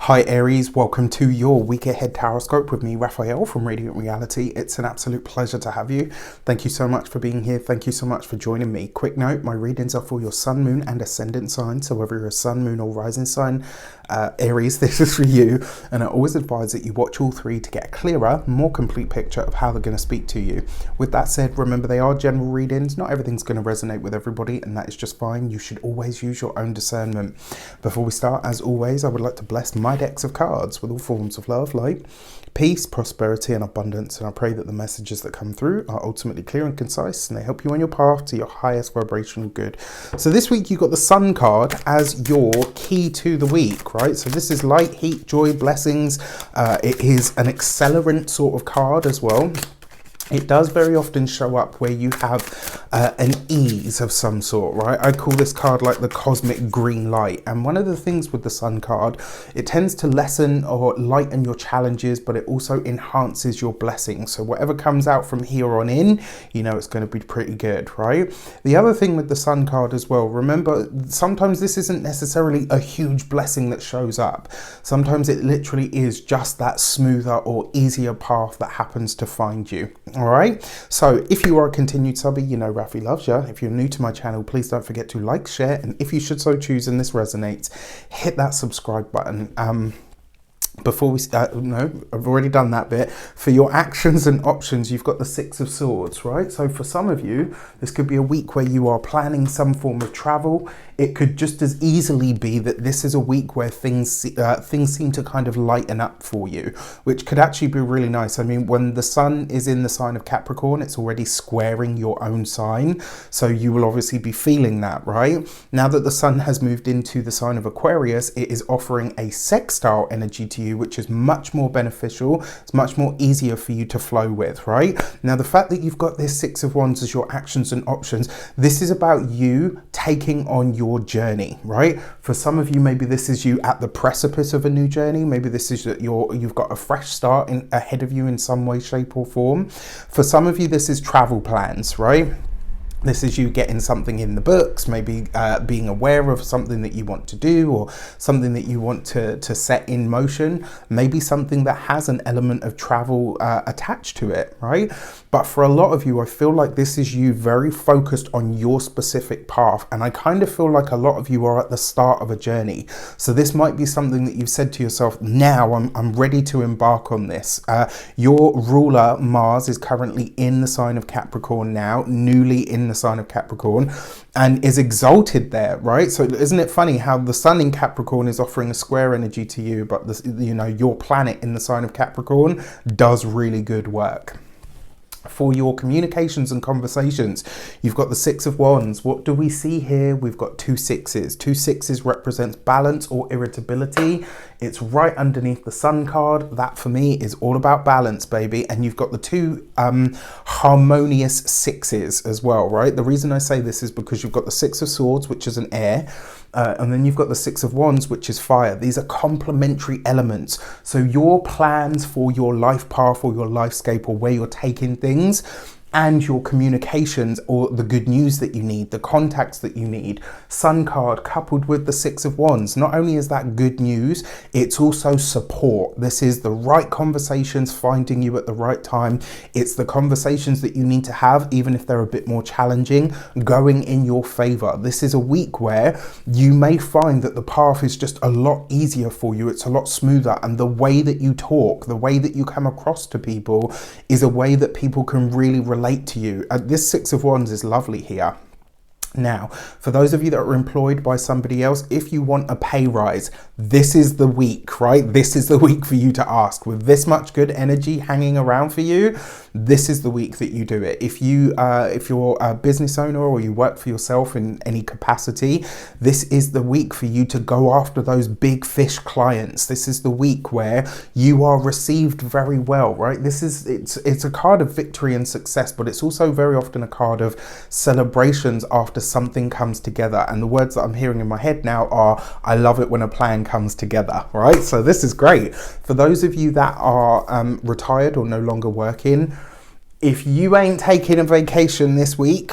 Hi Aries, welcome to your week ahead taroscope with me, Raphael from Reydiant Reality. It's an absolute pleasure to have you. Thank you so much for being here. Thank you so much for joining me. Quick note, my readings are for your sun, moon and ascendant sign. So whether you're a sun, moon or rising sign, Aries, this is for you. And I always advise that you watch all three to get a clearer, more complete picture of how they're going to speak to you. With that said, remember they are general readings. Not everything's going to resonate with everybody, and that is just fine. You should always use your own discernment. Before we start, as always, I would like to bless my decks of cards with all forms of love, light, peace, prosperity and abundance, and I pray that the messages that come through are ultimately clear and concise, and they help you on your path to your highest vibrational good. So this week you got the Sun card as your key to the week, right? So this is light, heat, joy, blessings. It is an accelerant sort of card as well. It does very often show up where you have an ease of some sort, right? I call this card like the cosmic green light. And one of the things with the Sun card, it tends to lessen or lighten your challenges, but it also enhances your blessings. So whatever comes out from here on in, you know it's going to be pretty good, right? The other thing with the Sun card as well, remember, sometimes this isn't necessarily a huge blessing that shows up. Sometimes it literally is just that smoother or easier path that happens to find you. All right, so if you are a continued subby, you know Rafi loves you. If you're new to my channel, please don't forget to like, share, and if you should so choose and this resonates, hit that subscribe button. Before we no, I've already done that bit. For your actions and options, you've got the Six of Swords, right? So for some of you, this could be a week where you are planning some form of travel. It could just as easily be that this is a week where things seem to kind of lighten up for you, which could actually be really nice. I mean, when the Sun is in the sign of Capricorn, it's already squaring your own sign. So you will obviously be feeling that, right? Now that the Sun has moved into the sign of Aquarius, it is offering a sextile energy to you, which is much more beneficial. It's much more easier for you to flow with, right? Now, the fact that you've got this Six of Wands as your actions and options, this is about you taking on your journey, right? For some of you, maybe this is you at the precipice of a new journey. Maybe this is that you've got a fresh start ahead of you in some way, shape or form. For some of you, this is travel plans, right? This is you getting something in the books, maybe being aware of something that you want to do or something that you want to set in motion, maybe something that has an element of travel attached to it, right? But for a lot of you, I feel like this is you very focused on your specific path. And I kind of feel like a lot of you are at the start of a journey. So this might be something that you've said to yourself, now I'm ready to embark on this. Your ruler, Mars, is currently in the sign of Capricorn now, newly in the sign of Capricorn, and is exalted there, right? So isn't it funny how the Sun in Capricorn is offering a square energy to you, but this, you know, your planet in the sign of Capricorn does really good work. For your communications and conversations, you've got the Six of Wands. What do we see here? We've got two sixes. Two sixes represents balance or irritability. It's right underneath the Sun card. That for me is all about balance, baby. And you've got the two harmonious sixes as well, right? The reason I say this is because you've got the Six of Swords, which is an air, and then you've got the Six of Wands, which is fire. These are complementary elements. So your plans for your life path or your lifescape or where you're taking things, and your communications or the good news that you need, the contacts that you need. Sun card coupled with the Six of Wands. Not only is that good news, it's also support. This is the right conversations finding you at the right time. It's the conversations that you need to have, even if they're a bit more challenging, going in your favor. This is a week where you may find that the path is just a lot easier for you. It's a lot smoother. And the way that you talk, the way that you come across to people is a way that people can really relate to you. This Six of Wands is lovely here. Now, for those of you that are employed by somebody else, if you want a pay rise, this is the week, right? This is the week for you to ask. With this much good energy hanging around for you, this is the week that you do it. If you're a business owner or you work for yourself in any capacity, this is the week for you to go after those big fish clients. This is the week where you are received very well, right? It's a card of victory and success, but it's also very often a card of celebrations after something comes together. And the words that I'm hearing in my head now are, I love it when a plan comes together, right? So this is great. For those of you that are retired or no longer working, if you ain't taking a vacation this week,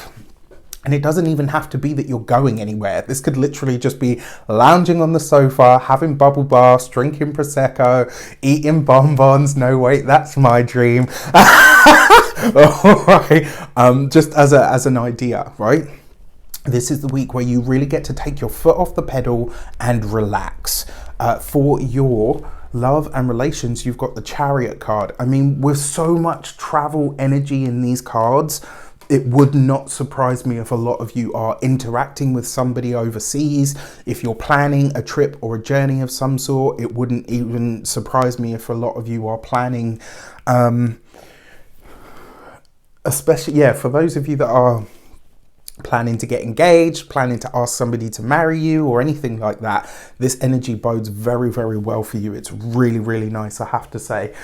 And it doesn't even have to be that you're going anywhere. This could literally just be lounging on the sofa, having bubble baths, drinking Prosecco, eating bonbons. No, wait, that's my dream. All right. Just as an idea, right? This is the week where you really get to take your foot off the pedal and relax. For your love and relations, you've got the Chariot card. I mean, with so much travel energy in these cards, it would not surprise me if a lot of you are interacting with somebody overseas. If you're planning a trip or a journey of some sort, it wouldn't even surprise me if a lot of you are planning, especially, yeah, for those of you that are planning to get engaged, planning to ask somebody to marry you or anything like that, this energy bodes very, very well for you. It's really, really nice, I have to say.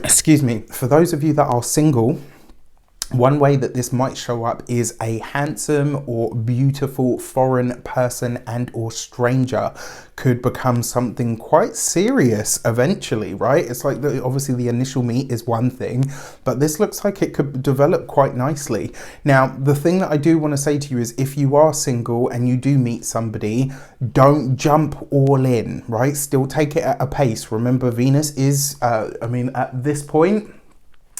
Excuse me. For those of you that are single, one way that this might show up is a handsome or beautiful foreign person and or stranger could become something quite serious eventually, right? It's like obviously the initial meet is one thing, but this looks like it could develop quite nicely. Now, the thing that I do want to say to you is if you are single and you do meet somebody, don't jump all in, right? Still take it at a pace. Remember, Venus is, at this point,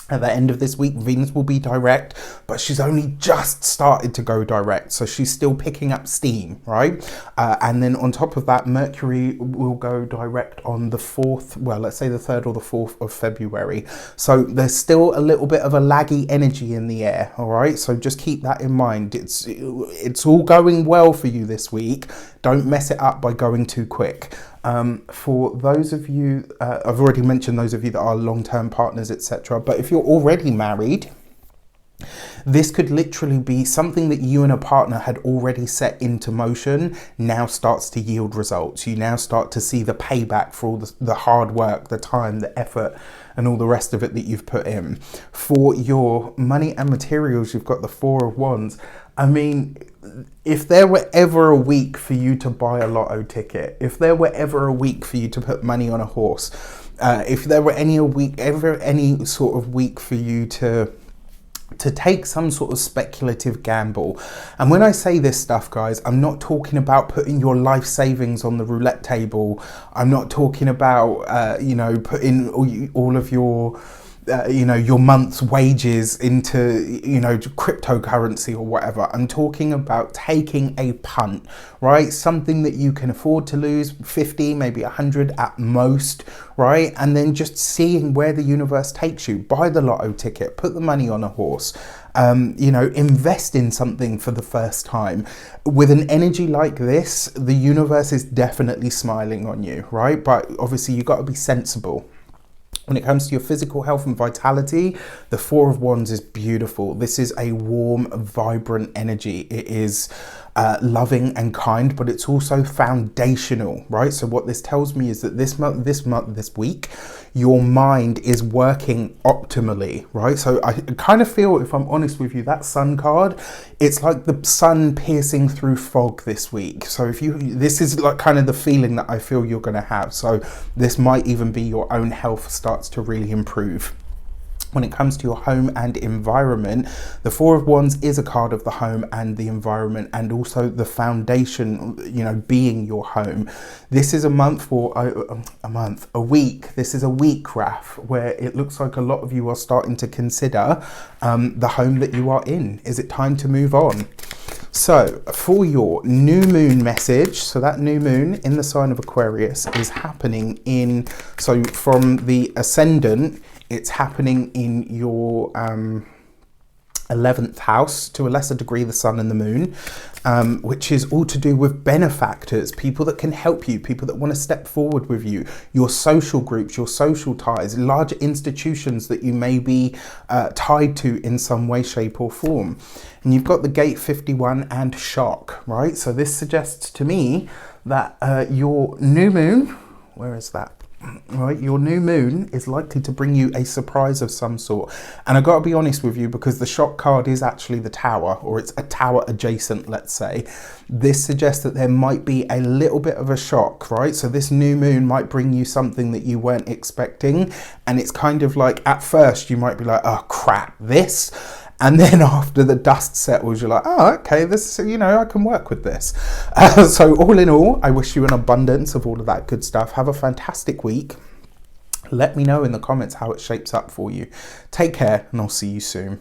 at the end of this week, Venus will be direct, but she's only just started to go direct. So she's still picking up steam, right? And then on top of that, Mercury will go direct on the 4th, well, let's say the 3rd or the 4th of February. So there's still a little bit of a laggy energy in the air, all right? So just keep that in mind. It's all going well for you this week. Don't mess it up by going too quick. For those of you, I've already mentioned those of you that are long-term partners, etc. But if you're already married, this could literally be something that you and a partner had already set into motion now starts to yield results. You now start to see the payback for all the hard work, the time, the effort, and all the rest of it that you've put in. For your money and materials, you've got the 4 of Wands. I mean, if there were ever a week for you to buy a lotto ticket, if there were ever a week for you to put money on a horse, if there were any sort of week for you to take some sort of speculative gamble. And when I say this stuff, guys, I'm not talking about putting your life savings on the roulette table. I'm not talking about, putting all of your your month's wages into, cryptocurrency or whatever. I'm talking about taking a punt, right? Something that you can afford to lose 50, maybe 100 at most, right? And then just seeing where the universe takes you. Buy the lotto ticket, put the money on a horse, invest in something for the first time. With an energy like this, the universe is definitely smiling on you, right? But obviously you've got to be sensible. When it comes to your physical health and vitality, the 4 of Wands is beautiful. This is a warm, vibrant energy. It is loving and kind, but it's also foundational, right? So what this tells me is that this week, your mind is working optimally, right? So I kind of feel, if I'm honest with you, that sun card, it's like the sun piercing through fog this week. So this is like kind of the feeling that I feel you're going to have. So this might even be your own health starts to really improve. When it comes to your home and environment, the 4 of Wands is a card of the home and the environment, and also the foundation, being your home. This is a week. This is a week, Raph, where it looks like a lot of you are starting to consider the home that you are in. Is it time to move on? So for your new moon message, so that new moon in the sign of Aquarius is happening from the ascendant, it's happening in your 11th house, to a lesser degree the sun and the moon, which is all to do with benefactors, people that can help you, people that want to step forward with you, your social groups, your social ties, larger institutions that you may be tied to in some way, shape or form. And you've got the gate 51 and shock, right? So this suggests to me that your new moon, where is that? Right, your new moon is likely to bring you a surprise of some sort. And I got to be honest with you, because the shock card is actually the tower, or it's a tower adjacent, let's say. This suggests that there might be a little bit of a shock, right? So this new moon might bring you something that you weren't expecting. And it's kind of like, at first you might be like, oh crap, this. And then after the dust settles, you're like, oh, okay, this, you know, I can work with this. So all in all, I wish you an abundance of all of that good stuff. Have a fantastic week. Let me know in the comments how it shapes up for you. Take care, and I'll see you soon.